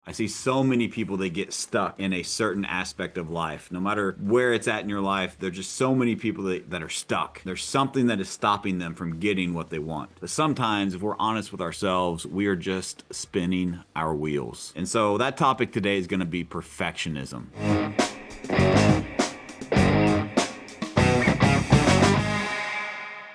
I see so many people that get stuck in a certain aspect of life. No matter where it's at in your life, there's just so many people that are stuck. There's something that is stopping them from getting what they want. But sometimes, if we're honest with ourselves, we are just spinning our wheels. And so that topic today is going to be perfectionism.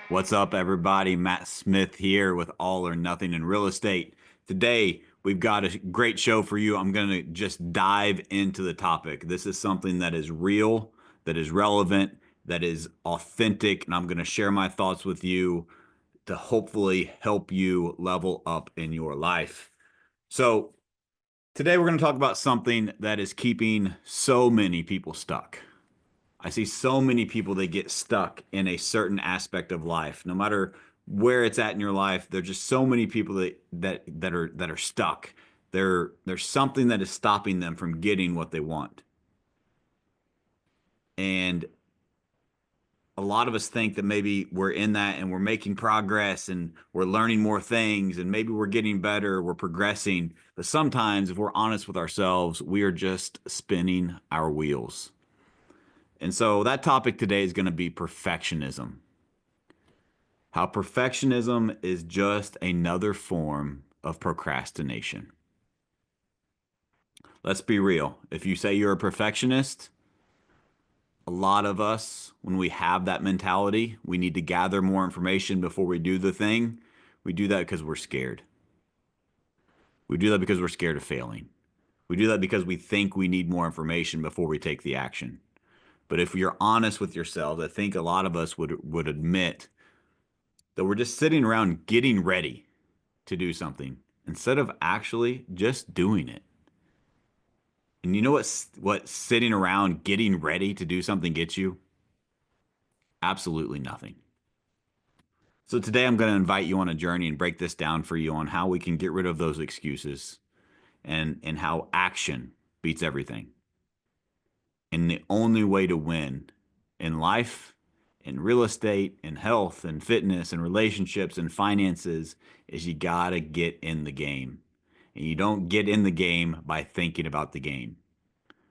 What's up, everybody? Matt Smith here with All or Nothing in Real Estate. Today, we've got a great show for you. I'm going to just dive into the topic. This is something that is real, that is relevant, that is authentic, and I'm going to share my thoughts with you to hopefully help you level up in your life. So, today we're going to talk about something that is keeping so many people stuck. I see so many people that get stuck in a certain aspect of life. No matter where it's at in your life, there's just so many people that are stuck. There's something that is stopping them from getting what they want. And a lot of us think that maybe we're in that and we're making progress and we're learning more things and maybe we're getting better, we're progressing. But sometimes, if we're honest with ourselves, we are just spinning our wheels. And so that topic today is going to be perfectionism. How perfectionism is just another form of procrastination. Let's be real. If you say you're a perfectionist, a lot of us, when we have that mentality, we need to gather more information before we do the thing. We do that because we're scared. We do that because we're scared of failing. We do that because we think we need more information before we take the action. But if you're honest with yourself, I think a lot of us would admit that we're just sitting around getting ready to do something instead of actually just doing it. And you know what sitting around getting ready to do something gets you? Absolutely nothing. So today I'm going to invite you on a journey and break this down for you on how we can get rid of those excuses and how action beats everything. And the only way to win in life, in real estate, in health, and fitness, and relationships, and finances is you got to get in the game. And you don't get in the game by thinking about the game.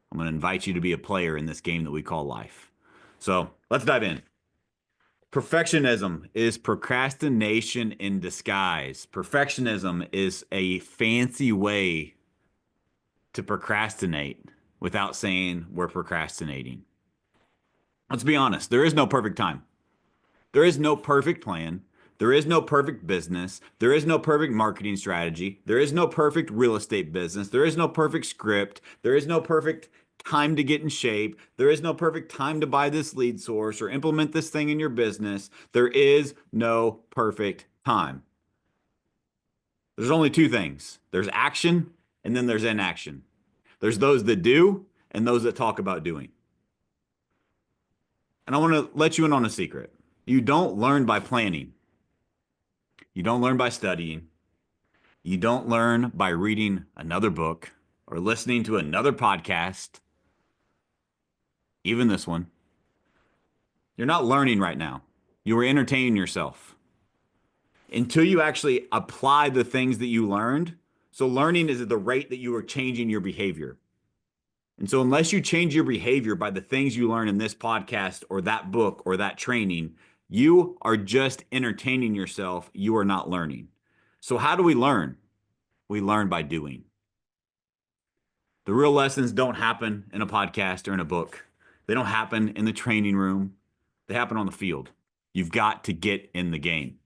I'm going to invite you to be a player in this game that we call life. So let's dive in. Perfectionism is procrastination in disguise. Perfectionism is a fancy way to procrastinate without saying we're procrastinating. Let's be honest, there is no perfect time. There is no perfect plan. There is no perfect business. There is no perfect marketing strategy. There is no perfect real estate business. There is no perfect script. There is no perfect time to get in shape. There is no perfect time to buy this lead source or implement this thing in your business. There is no perfect time. There's only two things. There's action and then there's inaction. There's those that do and those that talk about doing. And I want to let you in on a secret. You don't learn by planning. You don't learn by studying. You don't learn by reading another book or listening to another podcast, even this one. You're not learning right now. You are entertaining yourself until you actually apply the things that you learned. So learning is at the rate that you are changing your behavior. And so unless you change your behavior by the things you learn in this podcast or that book or that training, you are just entertaining yourself. You are not learning. So how do we learn? We learn by doing. The real lessons don't happen in a podcast or in a book. They don't happen in the training room. They happen on the field. You've got to get in the game.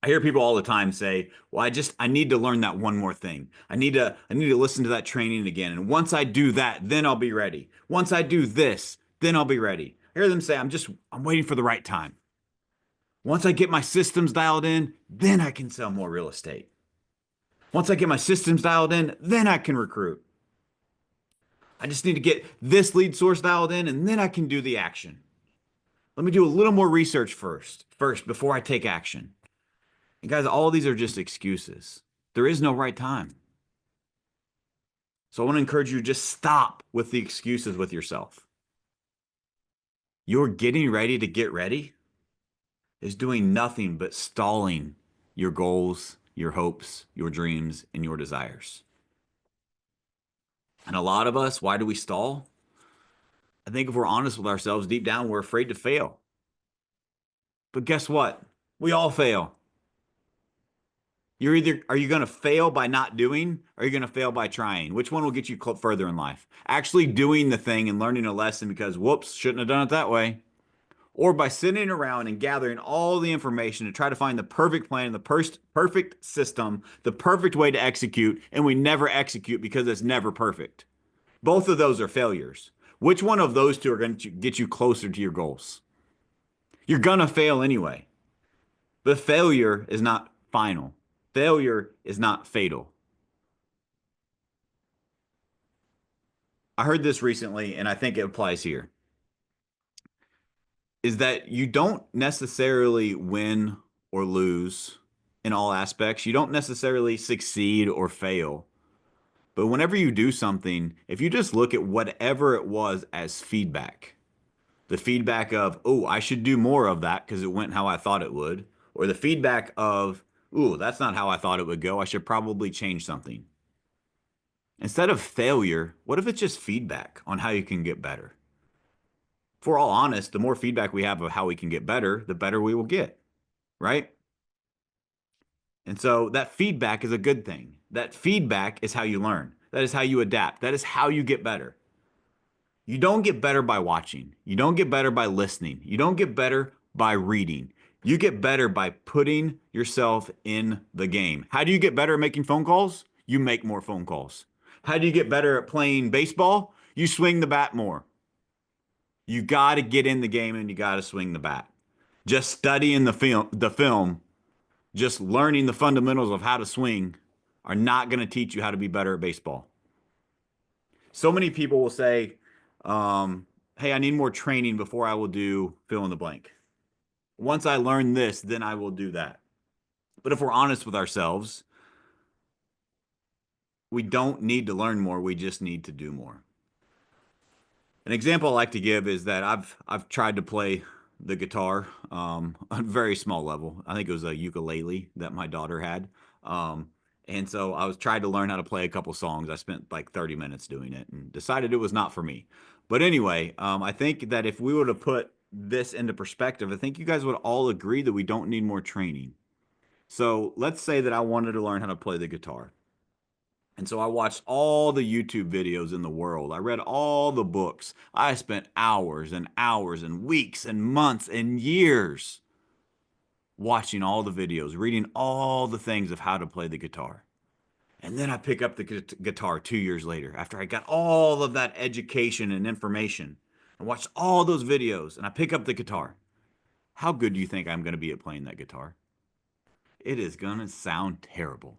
I hear people all the time say, "Well, I need to learn that one more thing. I need to listen to that training again. And once I do that, then I'll be ready. Once I do this, then I'll be ready." I hear them say, I'm waiting for the right time. Once I get my systems dialed in, then I can sell more real estate. Once I get my systems dialed in, then I can recruit. I just need to get this lead source dialed in and then I can do the action. Let me do a little more research first before I take action. And guys, all these are just excuses. There is no right time. So I want to encourage you to just stop with the excuses with yourself. You're getting ready to get ready is doing nothing but stalling your goals, your hopes, your dreams, and your desires. And a lot of us, why do we stall? I think if we're honest with ourselves, deep down, we're afraid to fail. But guess what? We all fail. Are you going to fail by not doing, or are you going to fail by trying? Which one will get you further in life? Actually doing the thing and learning a lesson because, whoops, shouldn't have done it that way. Or by sitting around and gathering all the information to try to find the perfect plan, the perfect system, the perfect way to execute, and we never execute because it's never perfect. Both of those are failures. Which one of those two are going to get you closer to your goals? You're going to fail anyway. But failure is not final. Failure is not fatal. I heard this recently, and I think it applies here, is that you don't necessarily win or lose in all aspects. You don't necessarily succeed or fail. But whenever you do something, if you just look at whatever it was as feedback, the feedback of, oh, I should do more of that because it went how I thought it would, or the feedback of, ooh, that's not how I thought it would go. I should probably change something. Instead of failure, what if it's just feedback on how you can get better? If we're all honest, the more feedback we have of how we can get better, the better we will get, right? And so that feedback is a good thing. That feedback is how you learn. That is how you adapt. That is how you get better. You don't get better by watching. You don't get better by listening. You don't get better by reading. You get better by putting yourself in the game. How do you get better at making phone calls? You make more phone calls. How do you get better at playing baseball? You swing the bat more. You got to get in the game and you got to swing the bat. Just studying the film, just learning the fundamentals of how to swing are not going to teach you how to be better at baseball. So many people will say, hey, I need more training before I will do fill in the blank. Once I learn this, then I will do that. But if we're honest with ourselves, we don't need to learn more. We just need to do more. An example I like to give is that I've tried to play the guitar on a very small level. I think it was a ukulele that my daughter had. And so I was trying to learn how to play a couple songs. I spent like 30 minutes doing it and decided it was not for me. But anyway, I think that if we were to put this into perspective, I think you guys would all agree that we don't need more training. So let's say that I wanted to learn how to play the guitar. And so I watched all the YouTube videos in the world. I read all the books. I spent hours and hours and weeks and months and years watching all the videos, reading all the things of how to play the guitar. And then I pick up the guitar 2 years later after I got all of that education and information. I watched all those videos and I pick up the guitar. How good do you think I'm going to be at playing that guitar? It is going to sound terrible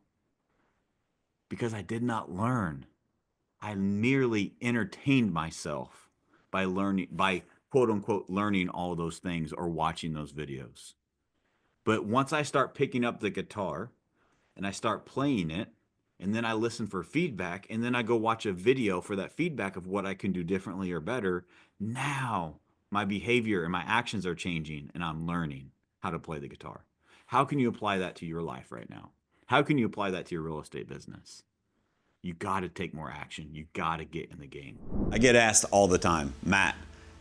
because I did not learn. I merely entertained myself by learning, by quote unquote, learning all those things or watching those videos. But once I start picking up the guitar and I start playing it, and then I listen for feedback, and then I go watch a video for that feedback of what I can do differently or better, now my behavior and my actions are changing and I'm learning how to play the guitar. How can you apply that to your life right now? How can you apply that to your real estate business? You got to take more action. You got to get in the game. I get asked all the time, Matt,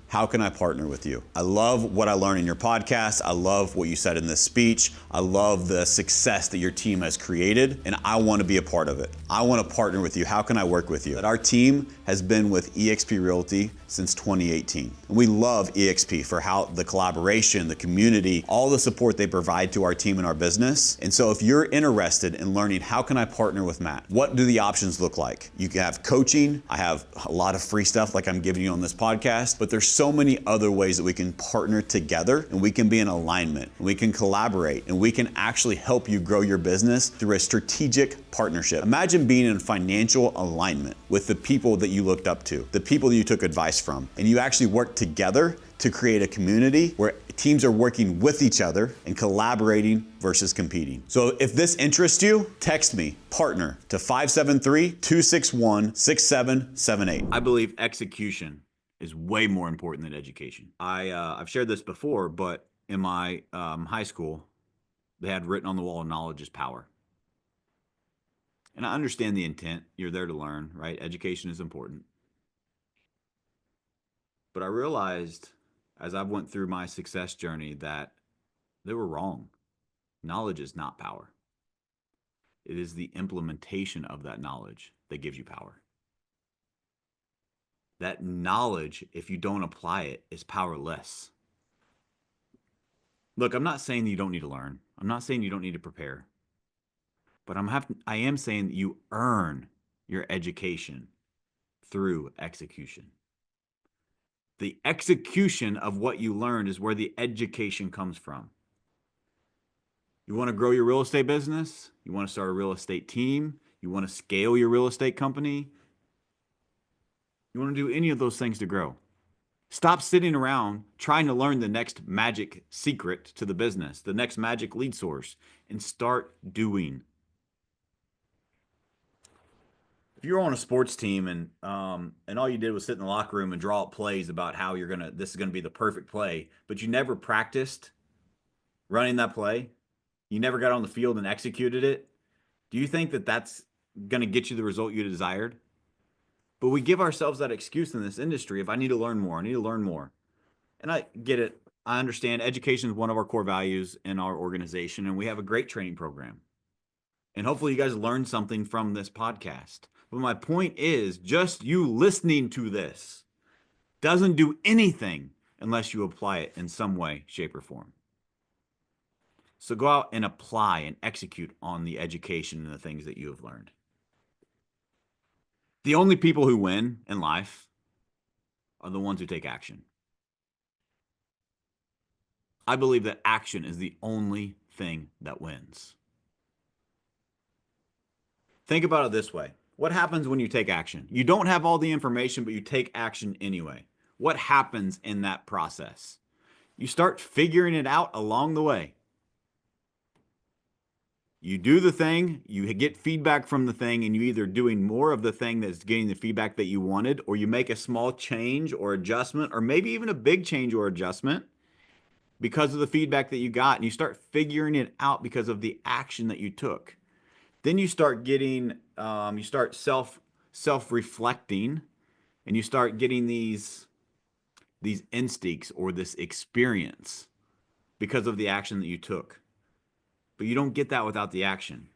how can I partner with you? I love what I learned in your podcast. I love what you said in this speech. I love the success that your team has created, and I want to be a part of it. I want to partner with you. How can I work with you? Our team has been with eXp Realty since 2018. And we love eXp for how the collaboration, the community, all the support they provide to our team and our business. And so if you're interested in learning how can I partner with Matt, what do the options look like? You can have coaching. I have a lot of free stuff like I'm giving you on this podcast, but there's so many other ways that we can partner together and we can be in alignment and we can collaborate and we can actually help you grow your business through a strategic partnership. Imagine being in financial alignment with the people that you looked up to, the people that you took advice from, and you actually work together to create a community where teams are working with each other and collaborating versus competing. So if this interests you, text me, partner, to 573-261-6778. I believe execution is way more important than education. I've shared this before, but in my high school, they had written on the wall, knowledge is power. And I understand the intent. You're there to learn, right? Education is important. But I realized as I went through my success journey that they were wrong. Knowledge is not power. It is the implementation of that knowledge that gives you power. That knowledge, if you don't apply it, is powerless. Look, I'm not saying that you don't need to learn. I'm not saying you don't need to prepare. But I am saying that you earn your education through execution. The execution of what you learned is where the education comes from. You want to grow your real estate business? You want to start a real estate team? You want to scale your real estate company? You want to do any of those things to grow? Stop sitting around trying to learn the next magic secret to the business, the next magic lead source, and start doing. If you're on a sports team and all you did was sit in the locker room and draw up plays about how this is gonna be the perfect play, but you never practiced running that play, you never got on the field and executed it, do you think that that's gonna get you the result you desired? But we give ourselves that excuse in this industry. If I need to learn more, I need to learn more. And I get it. I understand education is one of our core values in our organization, and we have a great training program. And hopefully, you guys learned something from this podcast. But my point is just you listening to this doesn't do anything unless you apply it in some way, shape, or form. So go out and apply and execute on the education and the things that you have learned. The only people who win in life are the ones who take action. I believe that action is the only thing that wins. Think about it this way. What happens when you take action? You don't have all the information, but you take action anyway. What happens in that process? You start figuring it out along the way. You do the thing, you get feedback from the thing, and you either doing more of the thing that's getting the feedback that you wanted, or you make a small change or adjustment, or maybe even a big change or adjustment because of the feedback that you got, and you start figuring it out because of the action that you took. Then you start getting, you start self-reflecting, and you start getting these instincts or this experience because of the action that you took. But you don't get that without the action.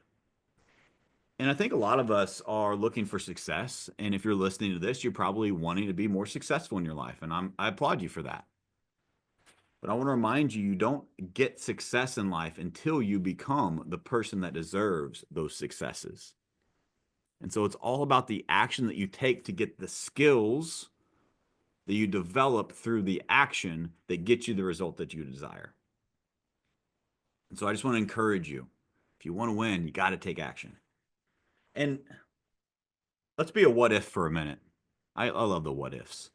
And I think a lot of us are looking for success. And if you're listening to this, you're probably wanting to be more successful in your life. And I applaud you for that. But I want to remind you, you don't get success in life until you become the person that deserves those successes. And so it's all about the action that you take to get the skills that you develop through the action that gets you the result that you desire. And so I just want to encourage you. If you want to win, you got to take action. And let's be a what if for a minute. I love the what ifs.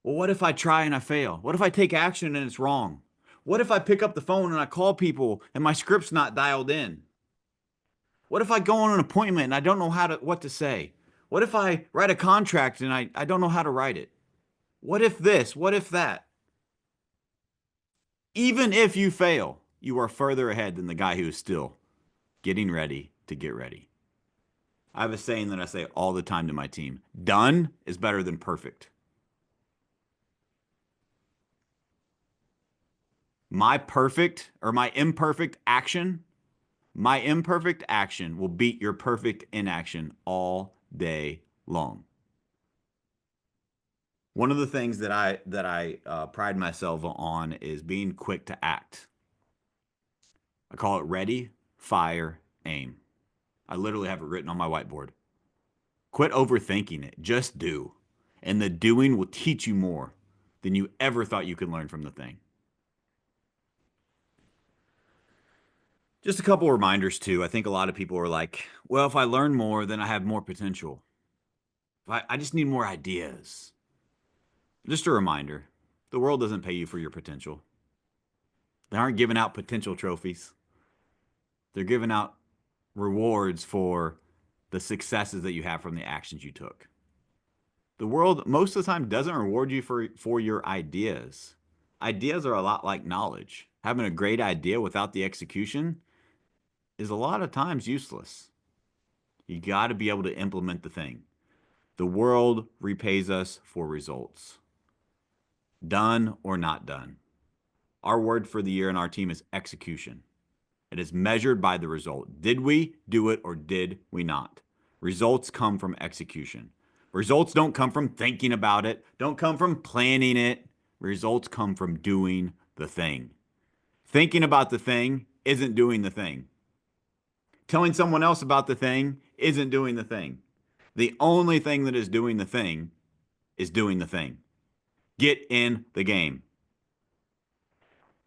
Well, what if I try and I fail? What if I take action and it's wrong? What if I pick up the phone and I call people and my script's not dialed in? What if I go on an appointment and I don't know what to say? What if I write a contract and I don't know how to write it? What if this? What if that? Even if you fail, you are further ahead than the guy who is still getting ready to get ready. I have a saying that I say all the time to my team. Done is better than perfect. My imperfect action will beat your perfect inaction all day long. One of the things that I pride myself on is being quick to act. I call it ready, fire, aim. I literally have it written on my whiteboard. Quit overthinking it. Just do. And the doing will teach you more than you ever thought you could learn from the thing. Just a couple reminders too. I think a lot of people are like, well, if I learn more, then I have more potential. I just need more ideas. Just a reminder, the world doesn't pay you for your potential. They aren't giving out potential trophies. They're giving out rewards for the successes that you have from the actions you took. The world most of the time doesn't reward you for your ideas. Ideas are a lot like knowledge. Having a great idea without the execution is a lot of times useless. You got to be able to implement the thing. The world repays us for results, done or not done. Our word for the year in our team is execution. It is measured by the result. Did we do it or did we not? Results come from execution. Results don't come from thinking about it, don't come from planning it. Results come from doing the thing. Thinking about the thing isn't doing the thing. Telling someone else about the thing isn't doing the thing. The only thing that is doing the thing is doing the thing. Get in the game.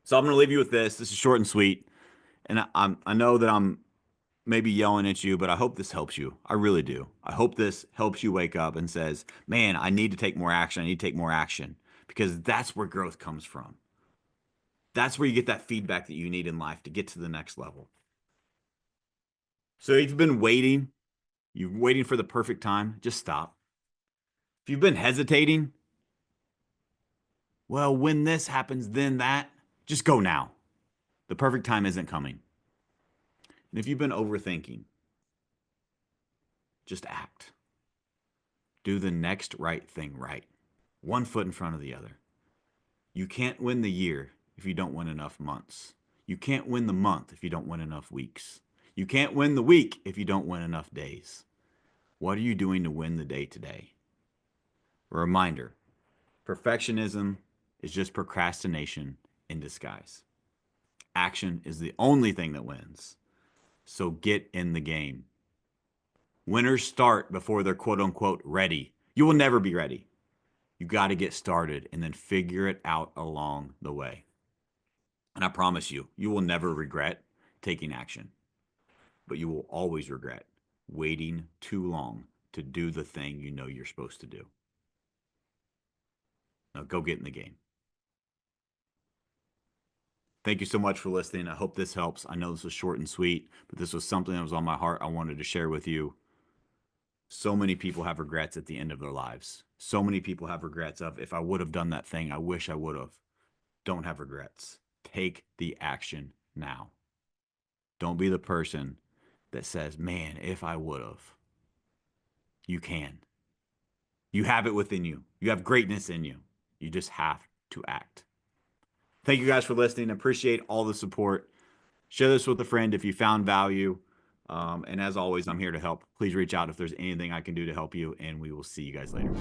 So I'm going to leave you with this. This is short and sweet. And I know that I'm maybe yelling at you, but I hope this helps you. I really do. I hope this helps you wake up and says, man, I need to take more action. I need to take more action, because that's where growth comes from. That's where you get that feedback that you need in life to get to the next level. So if you've been waiting, you're waiting for the perfect time, just stop. If you've been hesitating, well, when this happens, then that, just go now. The perfect time isn't coming. And if you've been overthinking, just act. Do the next right thing right. One foot in front of the other. You can't win the year if you don't win enough months. You can't win the month if you don't win enough weeks. You can't win the week if you don't win enough days. What are you doing to win the day today? A reminder, perfectionism is just procrastination in disguise. Action is the only thing that wins. So get in the game. Winners start before they're quote unquote ready. You will never be ready. You got to get started and then figure it out along the way. And I promise you, you will never regret taking action, but you will always regret waiting too long to do the thing you know you're supposed to do. Now go get in the game. Thank you so much for listening. I hope this helps. I know this was short and sweet, but this was something that was on my heart I wanted to share with you. So many people have regrets at the end of their lives. So many people have regrets of, if I would have done that thing, I wish I would have. Don't have regrets. Take the action now. Don't be the person that says, man, if I would have. You can. You have it within you. You have greatness in you. You just have to act. Thank you guys for listening. I appreciate all the support. Share this with a friend if you found value. And as always, I'm here to help. Please reach out if there's anything I can do to help you, and we will see you guys later.